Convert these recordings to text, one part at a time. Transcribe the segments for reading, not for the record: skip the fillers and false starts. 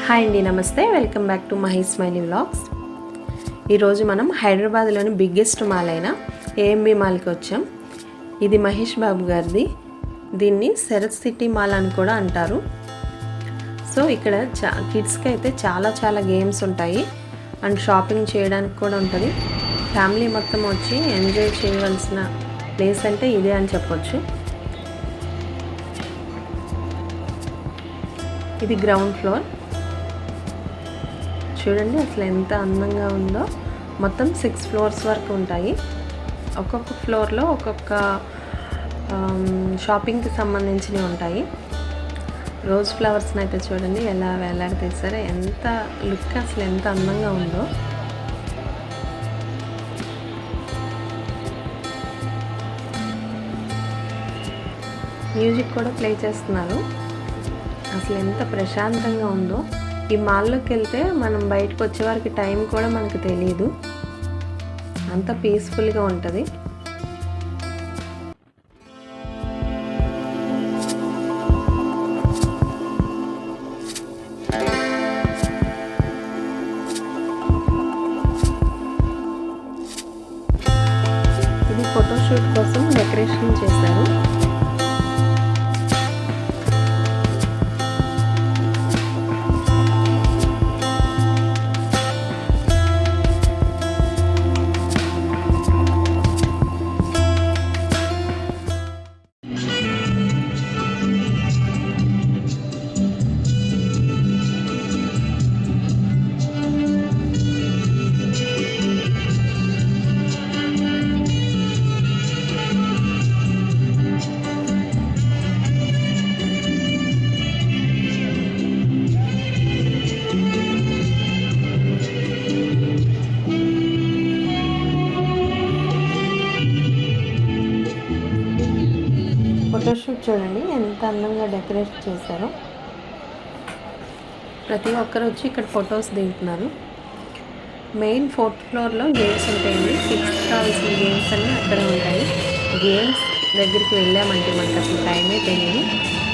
Hi అండి, నమస్తే. Welcome back to Mahi smiley vlogs. ఈరోజు మనం హైదరాబాద్లోని బిగ్గెస్ట్ మాల్ అయిన ఏఎంబి మాల్కి వచ్చాం. ఇది మహేష్ బాబు గారిది. దీన్ని శరత్ సిటీ మాల్ అని కూడా అంటారు. సో ఇక్కడ కిడ్స్కి అయితే చాలా గేమ్స్ ఉంటాయి అండ్ షాపింగ్ చేయడానికి కూడా ఉంటుంది. ఫ్యామిలీ మొత్తం వచ్చి ఎంజాయ్ చేయవలసిన ప్లేస్ అంటే ఇదే అని చెప్పొచ్చు. ఇది గ్రౌండ్ ఫ్లోర్. చూడండి అసలు ఎంత అందంగా ఉందో. మొత్తం 6 ఫ్లోర్స్ వరకు ఉంటాయి. ఒక్కొక్క ఫ్లోర్లో ఒక్కొక్క షాపింగ్కి సంబంధించినవి ఉంటాయి. రోజ్ ఫ్లవర్స్ని అయితే చూడండి ఎలా వేలాడదీశారో. ఎంత లుక్ అసలు ఎంత అందంగా ఉందో. మ్యూజిక్ కూడా ప్లే చేస్తున్నారు. అసలు ఎంత ప్రశాంతంగా ఉందో. ఈ మాల్లోకి వెళ్తే మనం బయటకు వచ్చే వారికి టైం కూడా మనకు తెలియదు, అంత పీస్ఫుల్గా ఉంటుంది. ఇది ఫోటోషూట్ కోసం డెకరేషన్ చేశారు. ఫోటోషూట్ చూడండి ఎంత అందంగా డెకరేట్ చేశారో. ప్రతి ఒక్కరు వచ్చి ఇక్కడ ఫొటోస్ దిగుతున్నారు. మెయిన్ 4th ఫ్లోర్లో గేమ్స్ ఉంటాయండి. కిడ్స్ కావాల్సిన గేమ్స్ అన్నీ అక్కడే ఉంటాయి. గేమ్స్ దగ్గరికి వెళ్ళామంటే మనకు అసలు టైమే తెలియదు.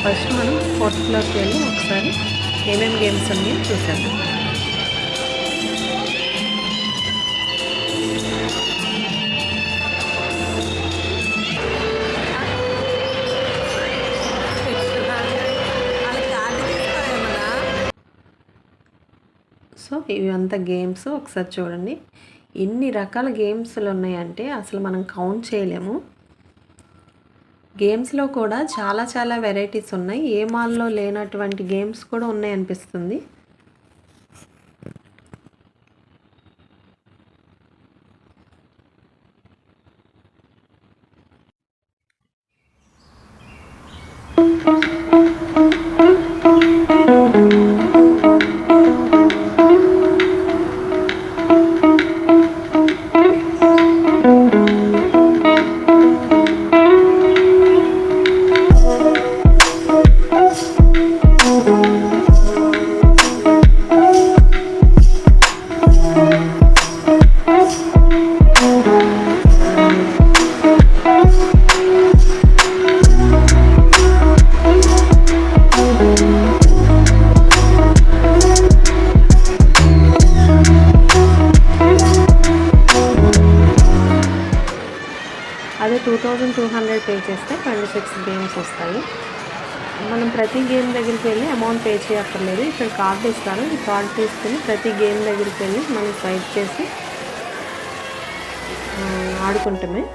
ఫస్ట్ మనం 4th ఫ్లోర్కి వెళ్ళి ఒకసారి ఏమేమి గేమ్స్ ఉన్నాయో చూసాము. సో ఇవంతా గేమ్స్ ఒకసారి చూడండి. ఎన్ని రకాల గేమ్స్లు ఉన్నాయంటే అసలు మనం కౌంట్ చేయలేము. గేమ్స్లో కూడా చాలా వెరైటీస్ ఉన్నాయి. ఏ మాల్లో లేనటువంటి గేమ్స్ కూడా ఉన్నాయి అనిపిస్తుంది. అదే 2200 పే చేస్తే 26 గేమ్స్ వస్తాయి. మనం ప్రతి గేమ్ దగ్గరికి వెళ్ళి అమౌంట్ పే చేయక్కర్లేదు. ఇక్కడ కార్డు ఇస్తారు. ఈ కార్డు తీసుకుని ప్రతి గేమ్ దగ్గరికి వెళ్ళి మనం స్వైప్ చేసి ఆడుకుంటామే.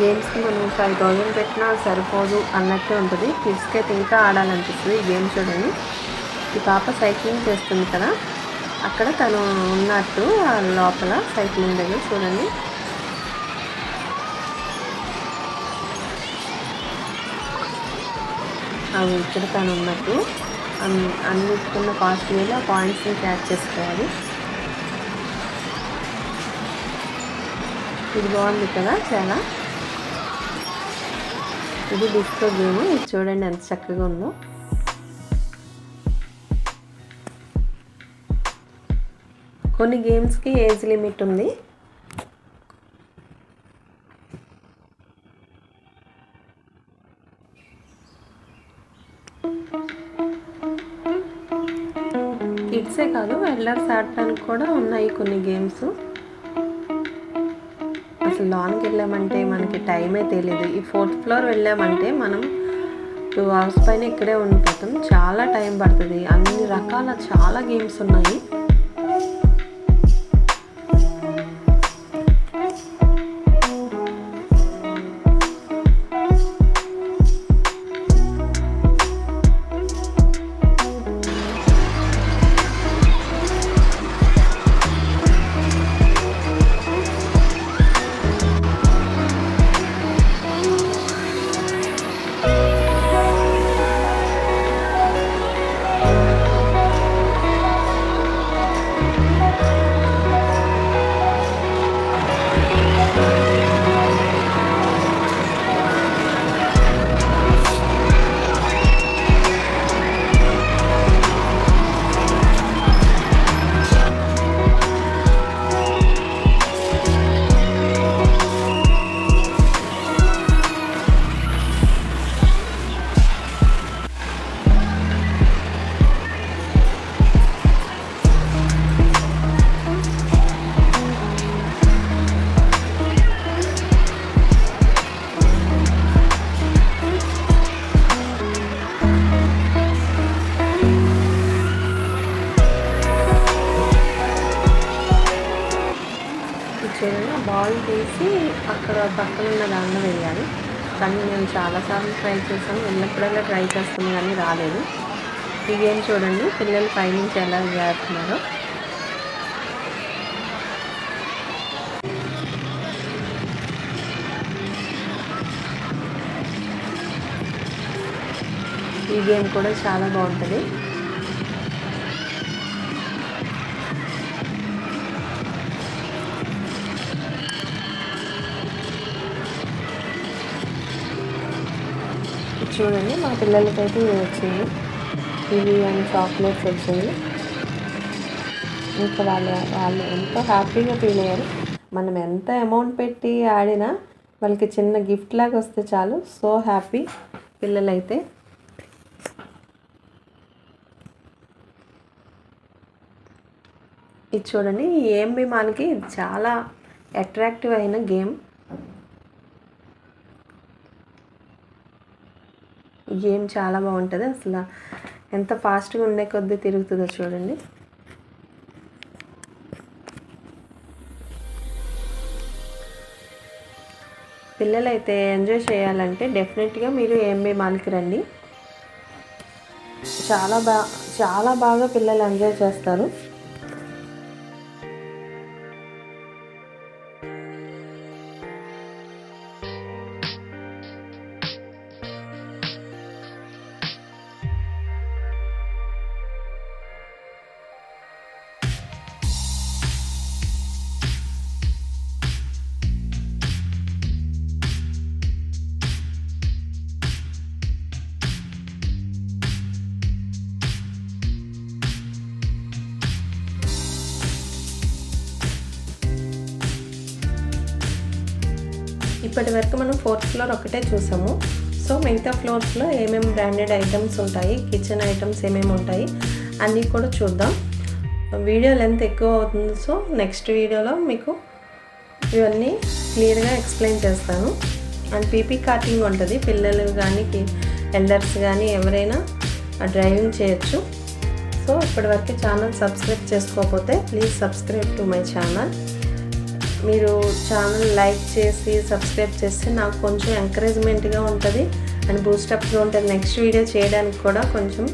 గేమ్స్కి మనం 5000 పెట్టినా సరిపోదు అన్నట్టు ఉంటుంది. కిడ్స్కి అయితే ఇంకా ఆడాలనిపిస్తుంది. ఈ గేమ్ చూడండి. ఈ పాప సైక్లింగ్ చేస్తుంది కదా, అక్కడ తను ఉన్నట్టు లోపల సైక్లింగ్ దగ్గర చూడండి. అవి ఇక్కడ తను ఉన్నట్టు అన్నిటికున్న కాస్ట్లీలో ఆ పాయింట్స్ని క్యాచ్ చేసుకోవాలి. ఇది బాగుంది కదా చాలా. ఇది డిస్కో గేమ్. ఇది చూడండి ఎంత చక్కగా ఉందో. కొన్ని గేమ్స్కి ఏజ్ లిమిట్ ఉంది. కిడ్సే కాదు, ఎల్డర్స్ ఆడటానికి కూడా ఉన్నాయి కొన్ని గేమ్స్. అసలు లోన్కి వెళ్ళామంటే మనకి టైమే తెలియదు. ఈ 4th ఫ్లోర్ వెళ్ళామంటే మనం 2 hours పైన ఇక్కడే ఉండిపోతాం. చాలా టైం పడుతుంది. అన్ని రకాల చాలా గేమ్స్ ఉన్నాయి. బాల్ తీసి అక్కడ పక్కన ఉన్న దాంట్లో వేయాలి. కానీ నేను చాలాసార్లు ట్రై చేశాను. వెళ్ళినప్పుడల్లా ట్రై చేస్తాను కానీ రాలేదు. ఈ గేమ్ చూడండి పిల్లలు పైనుంచి ఎలా వేస్తున్నారో. ఈ గేమ్ కూడా చాలా బాగుంటుంది. చూడండి మా పిల్లలకైతే ఇవి వచ్చింది. ఇవి అండ్ చాక్లెట్స్ వచ్చాయి. ఇంకా వాళ్ళు ఎంతో హ్యాపీగా ఫీల్ అయ్యారు. మనం ఎంత అమౌంట్ పెట్టి ఆడినా వాళ్ళకి చిన్న గిఫ్ట్ లాగా వస్తే చాలు. సో హ్యాపీ పిల్లలైతే. ఇది చూడండి ఏఎంబి మాల్కి చాలా అట్రాక్టివ్ అయిన గేమ్. గేమ్ చాలా బాగుంటుంది. అసలు ఎంత ఫాస్ట్గా ఉండే కొద్దీ తిరుగుతుందో చూడండి. పిల్లలైతే ఎంజాయ్ చేయాలంటే డెఫినెట్గా మీరు ఏఎంబి మాల్కి రండి. చాలా బాగా పిల్లలు ఎంజాయ్ చేస్తారు. ఇప్పటి వరకు మనం 4th ఫ్లోర్ ఒకటే చూసాము. సో మిగతా ఫ్లోర్స్లో ఏమేమి బ్రాండెడ్ ఐటమ్స్ ఉంటాయి, కిచెన్ ఐటమ్స్ ఏమేమి ఉంటాయి అన్నీ కూడా చూద్దాం. వీడియో లెంత్ ఎక్కువ అవుతుంది. సో నెక్స్ట్ వీడియోలో మీకు ఇవన్నీ క్లియర్గా ఎక్స్ప్లెయిన్ చేస్తాను. అండ్ పీపీ కార్టింగ్ ఉంటుంది. పిల్లలు కానీ ఎల్డర్స్ కానీ ఎవరైనా డ్రైవింగ్ చేయొచ్చు. సో ఇప్పటివరకు ఛానల్ సబ్స్క్రైబ్ చేసుకోకపోతే please subscribe to my channel. మీరు ఛానల్ లైక్ చేసి సబ్స్క్రైబ్ చేస్తే నాకు కొంచెం ఎంకరేజ్మెంట్గా ఉంటుంది అండ్ బూస్టప్గా ఉంటుంది. నెక్స్ట్ వీడియో చేయడానికి కూడా కొంచెం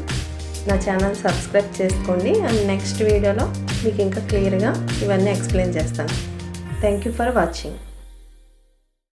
నా ఛానల్ సబ్స్క్రైబ్ చేసుకోండి. అండ్ నెక్స్ట్ వీడియోలో మీకు ఇంకా క్లియర్గా ఇవన్నీ ఎక్స్ప్లెయిన్ చేస్తాను. Thank you for watching.